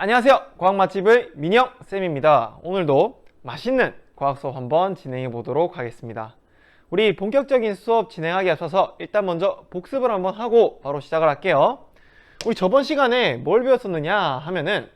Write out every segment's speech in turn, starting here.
안녕하세요. 과학 맛집의 민영쌤입니다. 오늘도 맛있는 과학 수업 한번 진행해 보도록 하겠습니다. 우리 본격적인 수업 진행하기 앞서서 일단 먼저 복습을 한번 하고 바로 시작을 할게요. 우리 저번 시간에 뭘 배웠었느냐 하면은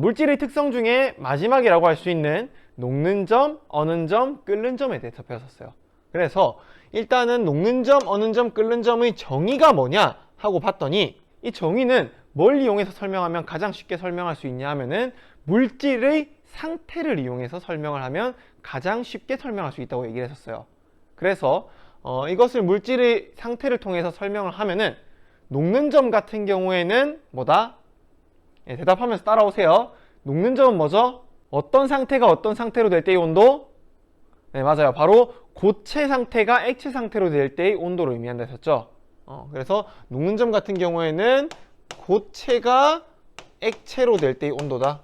물질의 특성 중에 마지막이라고 할 수 있는 녹는 점, 어는 점, 끓는 점에 대해서 배웠었어요. 그래서 일단은 녹는 점, 어는 점, 끓는 점의 정의가 뭐냐 하고 봤더니 이 정의는 뭘 이용해서 설명하면 가장 쉽게 설명할 수 있냐 하면은 물질의 상태를 이용해서 설명을 하면 가장 쉽게 설명할 수 있다고 얘기를 했었어요. 그래서 이것을 물질의 상태를 통해서 설명을 하면은 녹는 점 같은 경우에는 뭐다? 예, 대답하면서 따라오세요. 녹는 점은 뭐죠? 어떤 상태가 어떤 상태로 될 때의 온도? 네, 맞아요. 바로 고체 상태가 액체 상태로 될 때의 온도를 의미한다 했었죠. 그래서 녹는 점 같은 경우에는 고체가 액체로 될 때의 온도다.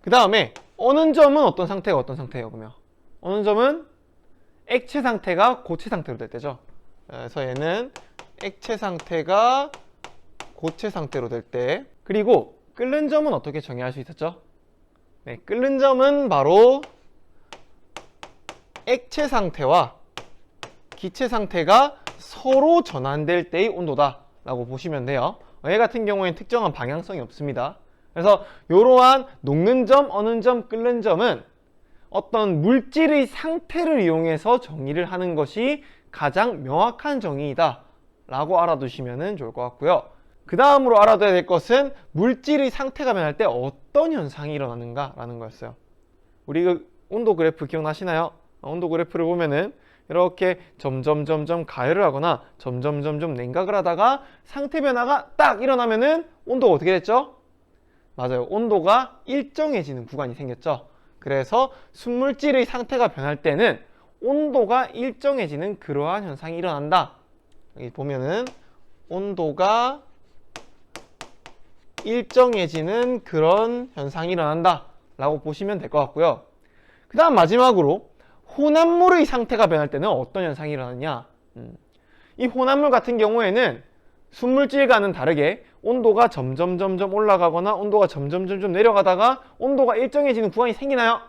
그 다음에 어는 점은 어떤 상태가 어떤 상태예요? 그러면 어는 점은 액체 상태가 고체 상태로 될 때죠. 그래서 얘는 액체 상태가 고체 상태로 될 때. 그리고 끓는 점은 어떻게 정의할 수 있었죠? 네, 끓는 점은 바로 액체 상태와 기체 상태가 서로 전환될 때의 온도다 라고 보시면 돼요. 얘 같은 경우에는 특정한 방향성이 없습니다. 그래서 이러한 녹는 점, 어는 점, 끓는 점은 어떤 물질의 상태를 이용해서 정의를 하는 것이 가장 명확한 정의이다 라고 알아두시면 좋을 것 같고요. 그 다음으로 알아둬야 될 것은 물질의 상태가 변할 때 어떤 현상이 일어나는가 라는 거였어요. 우리 그 온도 그래프 기억나시나요? 온도 그래프를 보면은 이렇게 점점 가열을 하거나 점점 냉각을 하다가 상태 변화가 딱 일어나면은 온도가 어떻게 됐죠? 맞아요. 온도가 일정해지는 구간이 생겼죠. 그래서 순물질의 상태가 변할 때는 온도가 일정해지는 그러한 현상이 일어난다. 여기 보면은 온도가 일정해지는 그런 현상이 일어난다 라고 보시면 될 것 같고요. 그 다음 마지막으로 혼합물의 상태가 변할 때는 어떤 현상이 일어나냐. 이 혼합물 같은 경우에는 순물질과는 다르게 온도가 점점 올라가거나 온도가 점점 내려가다가 온도가 일정해지는 구간이 생기나요?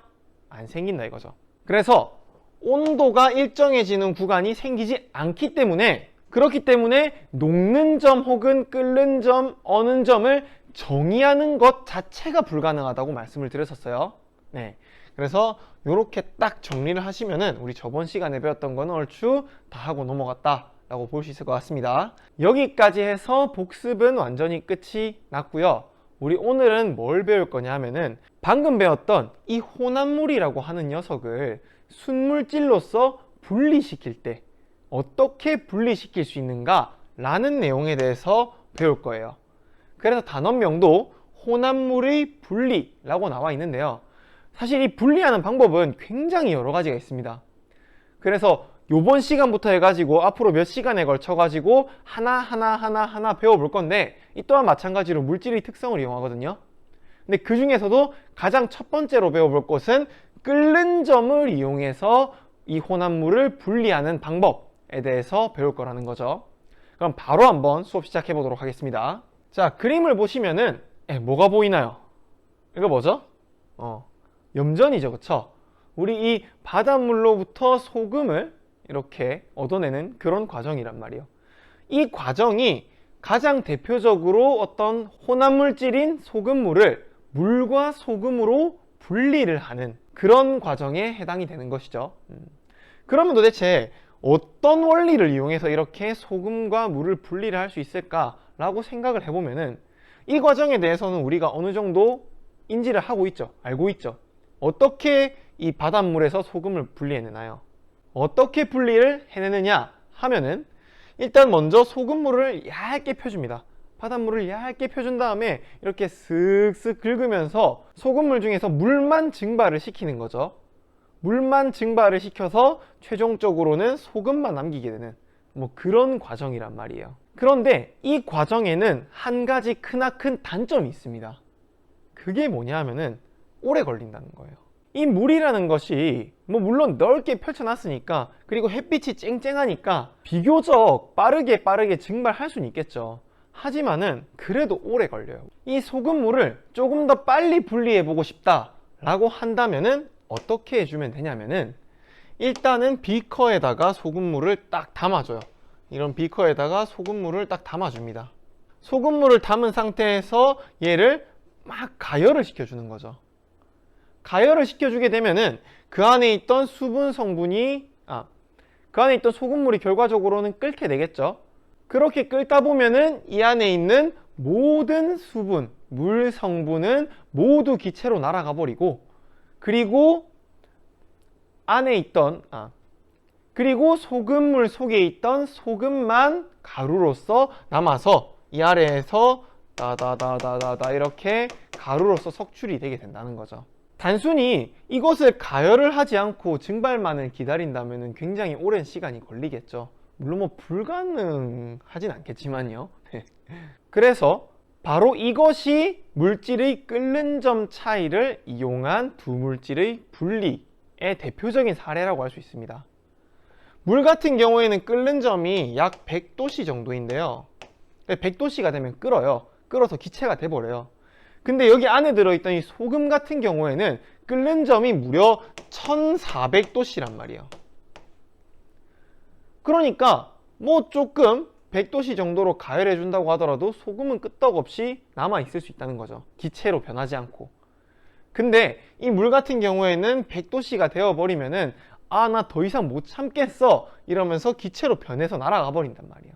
안 생긴다 이거죠. 그래서 온도가 일정해지는 구간이 생기지 않기 때문에, 그렇기 때문에 녹는 점 혹은 끓는 점, 어는 점을 정의하는 것 자체가 불가능하다고 말씀을 드렸었어요. 네. 그래서 이렇게 딱 정리를 하시면은 우리 저번 시간에 배웠던 거는 얼추 다 하고 넘어갔다 라고 볼 수 있을 것 같습니다. 여기까지 해서 복습은 완전히 끝이 났고요. 우리 오늘은 뭘 배울 거냐 하면은 방금 배웠던 이 혼합물이라고 하는 녀석을 순물질로서 분리시킬 때 어떻게 분리시킬 수 있는가 라는 내용에 대해서 배울 거예요. 그래서 단원명도 혼합물의 분리라고 나와 있는데요. 사실 이 분리하는 방법은 굉장히 여러 가지가 있습니다. 그래서 요번 시간부터 해가지고 앞으로 몇 시간에 걸쳐가지고 하나 배워볼 건데, 이 또한 마찬가지로 물질의 특성을 이용하거든요. 근데 그 중에서도 가장 첫 번째로 배워볼 것은 끓는 점을 이용해서 이 혼합물을 분리하는 방법에 대해서 배울 거라는 거죠. 그럼 바로 한번 수업 시작해 보도록 하겠습니다. 자, 그림을 보시면은 뭐가 보이나요? 이거 뭐죠? 염전이죠, 그쵸? 우리 이 바닷물로부터 소금을 이렇게 얻어내는 그런 과정이란 말이에요. 이 과정이 가장 대표적으로 어떤 혼합물질인 소금물을 물과 소금으로 분리를 하는 그런 과정에 해당이 되는 것이죠. 그러면 도대체 어떤 원리를 이용해서 이렇게 소금과 물을 분리를 할 수 있을까라고 생각을 해보면은 이 과정에 대해서는 우리가 어느 정도 인지를 하고 있죠. 알고 있죠. 어떻게 이 바닷물에서 소금을 분리해내나요? 어떻게 분리를 해내느냐 하면은 일단 먼저 소금물을 얇게 펴줍니다. 바닷물을 얇게 펴준 다음에 이렇게 쓱쓱 긁으면서 소금물 중에서 물만 증발을 시키는 거죠. 물만 증발을 시켜서 최종적으로는 소금만 남기게 되는 그런 과정이란 말이에요. 그런데 이 과정에는 한 가지 크나큰 단점이 있습니다. 그게 뭐냐 하면은 오래 걸린다는 거예요. 이 물이라는 것이 물론 넓게 펼쳐놨으니까, 그리고 햇빛이 쨍쨍하니까 비교적 빠르게 증발할 수는 있겠죠. 하지만은 그래도 오래 걸려요. 이 소금물을 조금 더 빨리 분리해 보고 싶다 라고 한다면은 어떻게 해주면 되냐면은, 일단은 비커에다가 소금물을 딱 담아줘요. 이런 비커에다가 소금물을 딱 담아줍니다. 소금물을 담은 상태에서 얘를 막 가열을 시켜주는 거죠. 가열을 시켜주게 되면은 그 안에 있던 수분 성분이 그 안에 있던 소금물이 결과적으로는 끓게 되겠죠. 그렇게 끓다 보면은 이 안에 있는 모든 수분, 물 성분은 모두 기체로 날아가 버리고, 그리고 안에 있던 그리고 소금물 속에 있던 소금만 가루로서 남아서 이 아래에서 다다다다다다 이렇게 가루로서 석출이 되게 된다는 거죠. 단순히 이것을 가열을 하지 않고 증발만을 기다린다면 굉장히 오랜 시간이 걸리겠죠. 물론 뭐 불가능하진 않겠지만요. 그래서 바로 이것이 물질의 끓는 점 차이를 이용한 두 물질의 분리의 대표적인 사례라고 할 수 있습니다. 물 같은 경우에는 끓는 점이 약 100도씨 정도인데요. 100도씨가 되면 끓어요. 끓어서 기체가 돼버려요. 근데 여기 안에 들어있던 이 소금 같은 경우에는 끓는 점이 무려 1400도씨란 말이에요. 그러니까 뭐 조금 100도씨 정도로 가열해 준다고 하더라도 소금은 끄떡없이 남아있을 수 있다는 거죠. 기체로 변하지 않고. 근데 이 물 같은 경우에는 100도씨가 되어버리면은 나 더 이상 못 참겠어 이러면서 기체로 변해서 날아가 버린단 말이에요.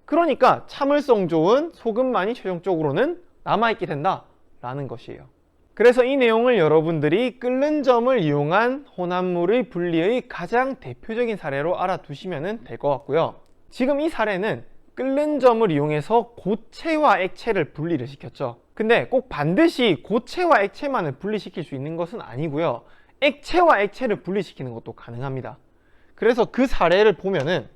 그러니까 참을성 좋은 소금만이 최종적으로는 남아있게 된다라는 것이에요. 그래서 이 내용을 여러분들이 끓는 점을 이용한 혼합물의 분리의 가장 대표적인 사례로 알아두시면 될 것 같고요. 지금 이 사례는 끓는 점을 이용해서 고체와 액체를 분리를 시켰죠. 근데 꼭 반드시 고체와 액체만을 분리시킬 수 있는 것은 아니고요. 액체와 액체를 분리시키는 것도 가능합니다. 그래서 그 사례를 보면은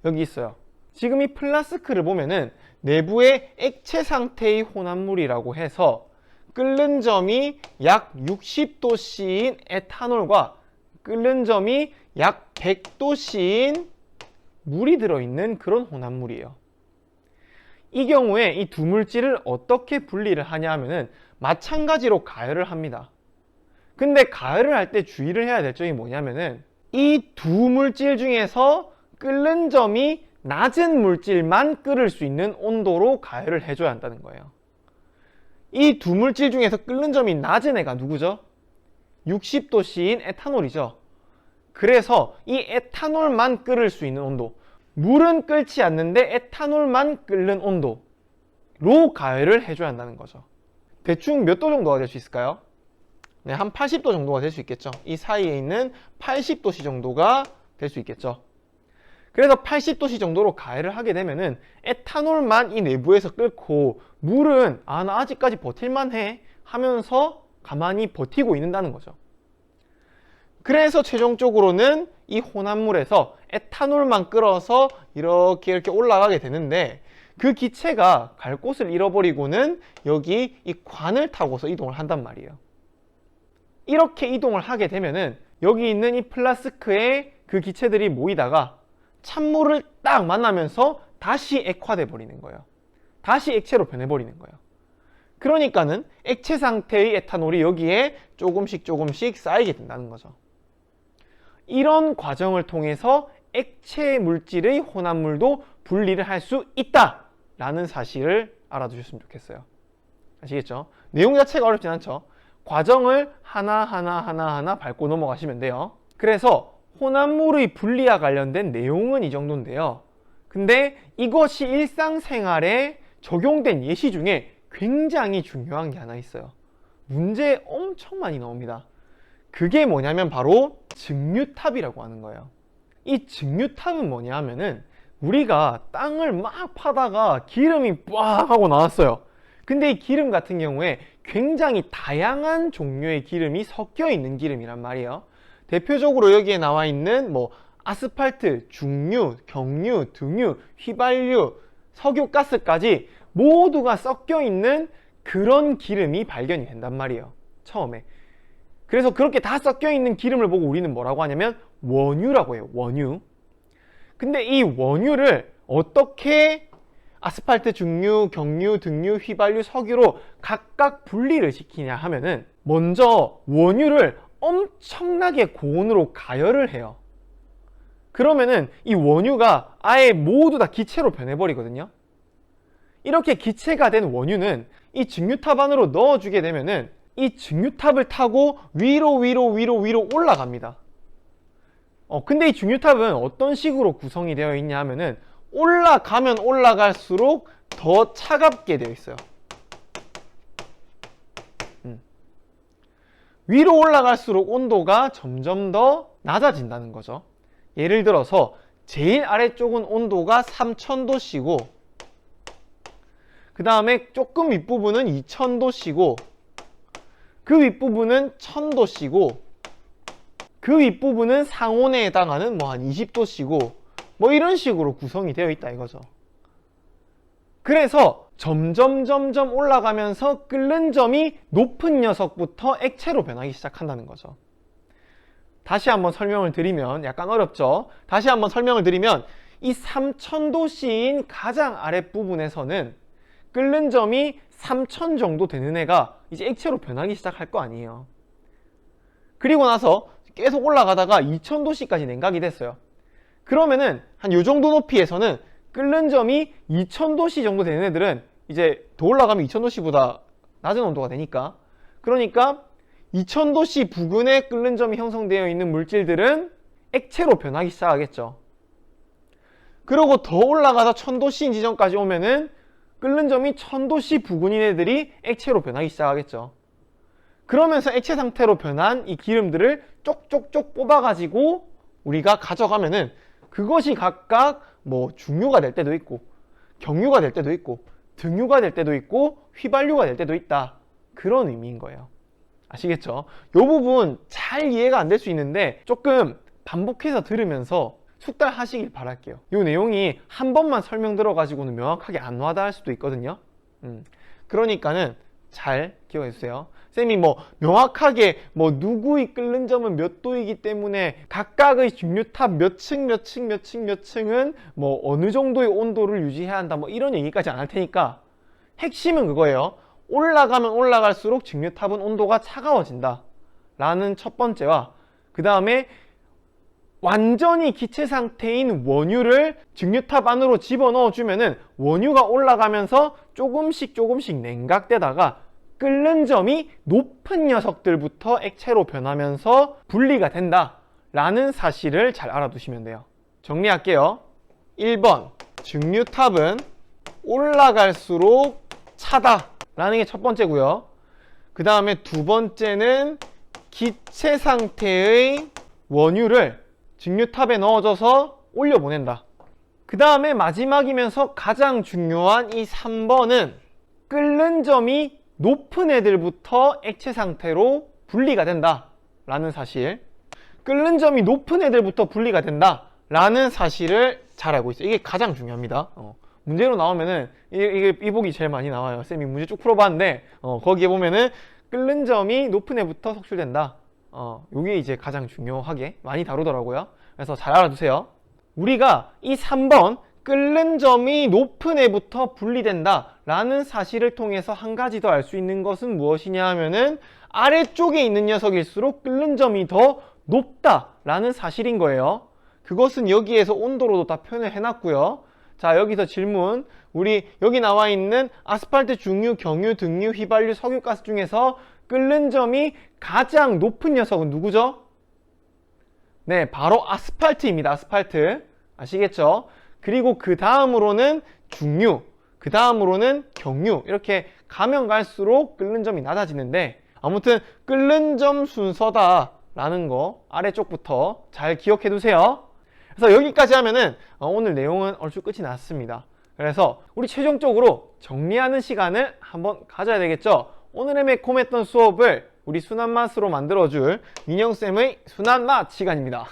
여기 있어요. 지금 이 플라스크를 보면은 내부에 액체 상태의 혼합물이라고 해서 끓는 점이 약 60도씨인 에탄올과 끓는 점이 약 100도씨인 물이 들어있는 그런 혼합물이에요. 이 경우에 이 두 물질을 어떻게 분리를 하냐 하면은 마찬가지로 가열을 합니다. 근데 가열을 할 때 주의를 해야 될 점이 뭐냐면은 이 두 물질 중에서 끓는 점이 낮은 물질만 끓을 수 있는 온도로 가열을 해줘야 한다는 거예요. 이 두 물질 중에서 끓는 점이 낮은 애가 누구죠? 60도씨인 에탄올이죠. 그래서 이 에탄올만 끓을 수 있는 온도, 물은 끓지 않는데 에탄올만 끓는 온도로 가열을 해줘야 한다는 거죠. 대충 몇 도 정도가 될 수 있을까요? 네, 한 80도 정도가 될 수 있겠죠. 이 사이에 있는 80도씨 정도가 될 수 있겠죠. 그래서 80도씨 정도로 가열을 하게 되면은 에탄올만 이 내부에서 끓고 물은 나 아직까지 버틸만 해 하면서 가만히 버티고 있는다는 거죠. 그래서 최종적으로는 이 혼합물에서 에탄올만 끓어서 이렇게 올라가게 되는데, 그 기체가 갈 곳을 잃어버리고는 여기 이 관을 타고서 이동을 한단 말이에요. 이렇게 이동을 하게 되면은 여기 있는 이 플라스크에 그 기체들이 모이다가 찬물을 딱 만나면서 다시 액화돼 버리는 거예요. 다시 액체로 변해버리는 거예요. 그러니까는 액체 상태의 에탄올이 여기에 조금씩 쌓이게 된다는 거죠. 이런 과정을 통해서 액체 물질의 혼합물도 분리를 할 수 있다라는 사실을 알아두셨으면 좋겠어요. 아시겠죠? 내용 자체가 어렵진 않죠. 과정을 하나하나 밟고 넘어가시면 돼요. 그래서 혼합물의 분리와 관련된 내용은 이 정도인데요. 근데 이것이 일상생활에 적용된 예시 중에 굉장히 중요한 게 하나 있어요. 문제에 엄청 많이 나옵니다. 그게 뭐냐면 바로 증류탑이라고 하는 거예요. 이 증류탑은 뭐냐 하면은 우리가 땅을 막 파다가 기름이 빡 하고 나왔어요. 근데 이 기름 같은 경우에 굉장히 다양한 종류의 기름이 섞여 있는 기름이란 말이에요. 대표적으로 여기에 나와 있는 아스팔트, 중유, 경유, 등유, 휘발유, 석유가스까지 모두가 섞여 있는 그런 기름이 발견이 된단 말이에요. 처음에. 그래서 그렇게 다 섞여 있는 기름을 보고 우리는 뭐라고 하냐면 원유라고 해요. 원유. 근데 이 원유를 어떻게 아스팔트 중류, 경류, 등류, 휘발유, 석유로 각각 분리를 시키냐 하면은 먼저 원유를 엄청나게 고온으로 가열을 해요. 그러면은 이 원유가 아예 모두 다 기체로 변해버리거든요. 이렇게 기체가 된 원유는 이 증류탑 안으로 넣어주게 되면은 이 증류탑을 타고 위로 올라갑니다. 근데 이 증류탑은 어떤 식으로 구성이 되어 있냐 하면은 올라가면 올라갈수록 더 차갑게 되어 있어요. 위로 올라갈수록 온도가 점점 더 낮아진다는 거죠. 예를 들어서 제일 아래쪽은 온도가 3000도씨고 그 다음에 조금 윗부분은 2000도씨고 그 윗부분은 1000도씨고 그 윗부분은 상온에 해당하는 뭐 한 20도씨고 뭐 이런 식으로 구성이 되어 있다 이거죠. 그래서 점점 올라가면서 끓는 점이 높은 녀석부터 액체로 변하기 시작한다는 거죠. 다시 한번 설명을 드리면 약간 어렵죠. 다시 한번 설명을 드리면 이 3000도씨인 가장 아랫부분에서는 끓는 점이 3000 정도 되는 애가 이제 액체로 변하기 시작할 거 아니에요. 그리고 나서 계속 올라가다가 2000도씨까지 냉각이 됐어요. 그러면은 한 요 정도 높이에서는 끓는 점이 2000도씨 정도 되는 애들은 이제 더 올라가면 2000도씨보다 낮은 온도가 되니까, 그러니까 2000도씨 부근에 끓는 점이 형성되어 있는 물질들은 액체로 변하기 시작하겠죠. 그리고 더 올라가서 1000도씨 지점까지 오면은 끓는 점이 1000도씨 부근인 애들이 액체로 변하기 시작하겠죠. 그러면서 액체 상태로 변한 이 기름들을 쪽쪽쪽 뽑아가지고 우리가 가져가면은 그것이 각각 뭐 중유가 될 때도 있고 경유가 될 때도 있고 등유가 될 때도 있고 휘발유가 될 때도 있다, 그런 의미인 거예요. 아시겠죠? 이 부분 잘 이해가 안 될 수 있는데 조금 반복해서 들으면서 숙달하시길 바랄게요. 이 내용이 한 번만 설명 들어가지고는 명확하게 안 와닿을 수도 있거든요. 그러니까는 잘 기억해 주세요. 쌤이 뭐 명확하게 뭐 누구의 끓는 점은 몇 도이기 때문에 각각의 증류탑 몇 층은 뭐 어느 정도의 온도를 유지해야 한다, 뭐 이런 얘기까지 안 할 테니까 핵심은 그거예요. 올라가면 올라갈수록 증류탑은 온도가 차가워진다 라는 첫 번째와, 그 다음에 완전히 기체 상태인 원유를 증류탑 안으로 집어넣어 주면은 원유가 올라가면서 조금씩 냉각되다가 끓는 점이 높은 녀석들부터 액체로 변하면서 분리가 된다 라는 사실을 잘 알아두시면 돼요. 정리할게요. 1번, 증류탑은 올라갈수록 차다 라는 게 첫 번째고요. 그 다음에 두 번째는 기체 상태의 원유를 증류탑에 넣어줘서 올려보낸다. 그 다음에 마지막이면서 가장 중요한 이 3번은 끓는 점이 높은 애들부터 액체 상태로 분리가 된다 라는 사실, 끓는 점이 높은 애들부터 분리가 된다 라는 사실을 잘 알고 있어요. 이게 가장 중요합니다. 문제로 나오면은 이 복이 제일 많이 나와요. 쌤이 문제 쭉 풀어봤는데 거기에 보면은 끓는 점이 높은 애부터 속출된다, 요게 이제 가장 중요하게 많이 다루더라고요. 그래서 잘 알아두세요. 우리가 이 3번 끓는 점이 높은 애부터 분리된다 라는 사실을 통해서 한 가지 더 알 수 있는 것은 무엇이냐 하면은 아래쪽에 있는 녀석일수록 끓는 점이 더 높다 라는 사실인 거예요. 그것은 여기에서 온도로도 다 표현을 해놨고요. 자, 여기서 질문. 우리 여기 나와 있는 아스팔트, 중유, 경유, 등유, 휘발유, 석유가스 중에서 끓는 점이 가장 높은 녀석은 누구죠? 네, 바로 아스팔트입니다. 아스팔트. 아시겠죠? 그리고 그 다음으로는 중유, 그 다음으로는 경유, 이렇게 가면 갈수록 끓는 점이 낮아지는데, 아무튼 끓는 점 순서다 라는 거 아래쪽부터 잘 기억해 두세요. 그래서 여기까지 하면은 오늘 내용은 얼추 끝이 났습니다. 그래서 우리 최종적으로 정리하는 시간을 한번 가져야 되겠죠. 오늘의 매콤했던 수업을 우리 순한맛으로 만들어줄 민영쌤의 순한맛 시간입니다.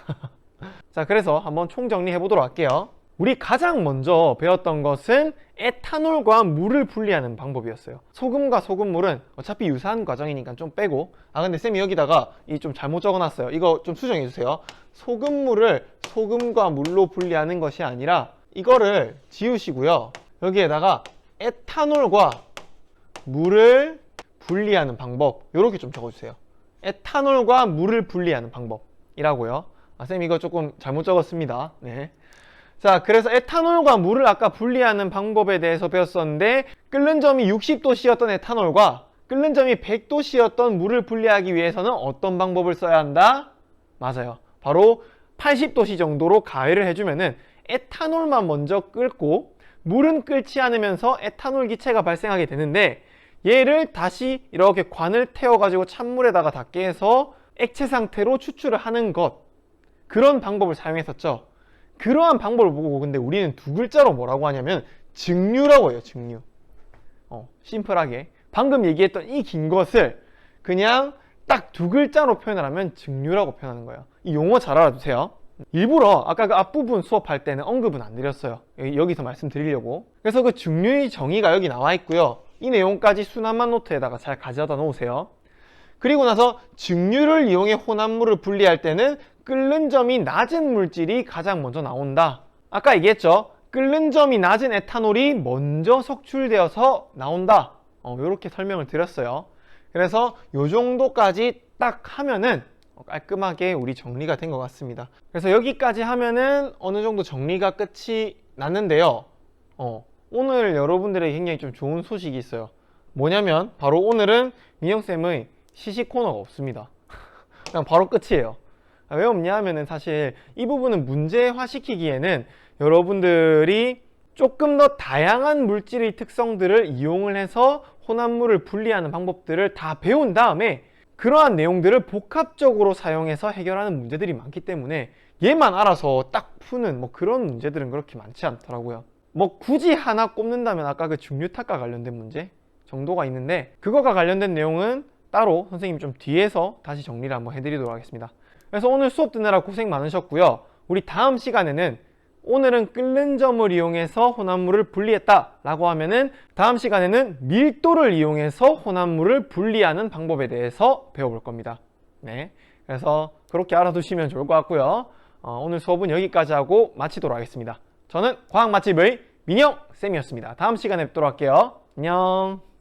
자, 그래서 한번 총정리해 보도록 할게요. 우리 가장 먼저 배웠던 것은 에탄올과 물을 분리하는 방법이었어요. 소금과 소금물은 어차피 유사한 과정이니까 좀 빼고, 근데 쌤이 여기다가 이 좀 잘못 적어놨어요. 이거 좀 수정해 주세요. 소금물을 소금과 물로 분리하는 것이 아니라 이거를 지우시고요. 여기에다가 에탄올과 물을 분리하는 방법, 이렇게 좀 적어주세요. 에탄올과 물을 분리하는 방법이라고요. 쌤 이거 조금 잘못 적었습니다. 네. 자, 그래서 에탄올과 물을 아까 분리하는 방법에 대해서 배웠었는데, 끓는 점이 60도씨였던 에탄올과 끓는 점이 100도씨였던 물을 분리하기 위해서는 어떤 방법을 써야 한다? 맞아요. 바로 80도씨 정도로 가열을 해주면은 에탄올만 먼저 끓고 물은 끓지 않으면서 에탄올 기체가 발생하게 되는데, 얘를 다시 이렇게 관을 태워가지고 찬물에다가 닿게 해서 액체 상태로 추출을 하는 것, 그런 방법을 사용했었죠. 그러한 방법을 보고 근데 우리는 두 글자로 뭐라고 하냐면 증류라고 해요. 증류. 심플하게 방금 얘기했던 이 긴 것을 그냥 딱 두 글자로 표현을 하면 증류라고 표현하는 거예요. 이 용어 잘 알아두세요. 일부러 아까 그 앞부분 수업할 때는 언급은 안 드렸어요. 여기서 말씀드리려고. 그래서 그 증류의 정의가 여기 나와 있고요. 이 내용까지 순환만 노트에다가 잘 가져다 놓으세요. 그리고 나서 증류를 이용해 혼합물을 분리할 때는 끓는 점이 낮은 물질이 가장 먼저 나온다. 아까 얘기했죠. 끓는 점이 낮은 에탄올이 먼저 석출되어서 나온다. 이렇게 설명을 드렸어요. 그래서 이 정도까지 딱 하면은 깔끔하게 우리 정리가 된 것 같습니다. 그래서 여기까지 하면은 어느 정도 정리가 끝이 났는데요. 오늘 여러분들에게 굉장히 좀 좋은 소식이 있어요. 뭐냐면 바로 오늘은 민영쌤의 시식 코너가 없습니다. 그냥 바로 끝이에요. 왜 없냐 하면은 사실 이 부분은 문제화 시키기에는 여러분들이 조금 더 다양한 물질의 특성들을 이용을 해서 혼합물을 분리하는 방법들을 다 배운 다음에 그러한 내용들을 복합적으로 사용해서 해결하는 문제들이 많기 때문에 얘만 알아서 딱 푸는 뭐 그런 문제들은 그렇게 많지 않더라고요. 뭐 굳이 하나 꼽는다면 아까 그 중류탑과 관련된 문제 정도가 있는데, 그거가 관련된 내용은 따로 선생님이 좀 뒤에서 다시 정리를 한번 해드리도록 하겠습니다. 그래서 오늘 수업 듣느라 고생 많으셨고요. 우리 다음 시간에는, 오늘은 끓는 점을 이용해서 혼합물을 분리했다 라고 하면은 다음 시간에는 밀도를 이용해서 혼합물을 분리하는 방법에 대해서 배워볼 겁니다. 네, 그래서 그렇게 알아두시면 좋을 것 같고요. 오늘 수업은 여기까지 하고 마치도록 하겠습니다. 저는 과학 맛집의 민영쌤이었습니다. 다음 시간에 뵙도록 할게요. 안녕.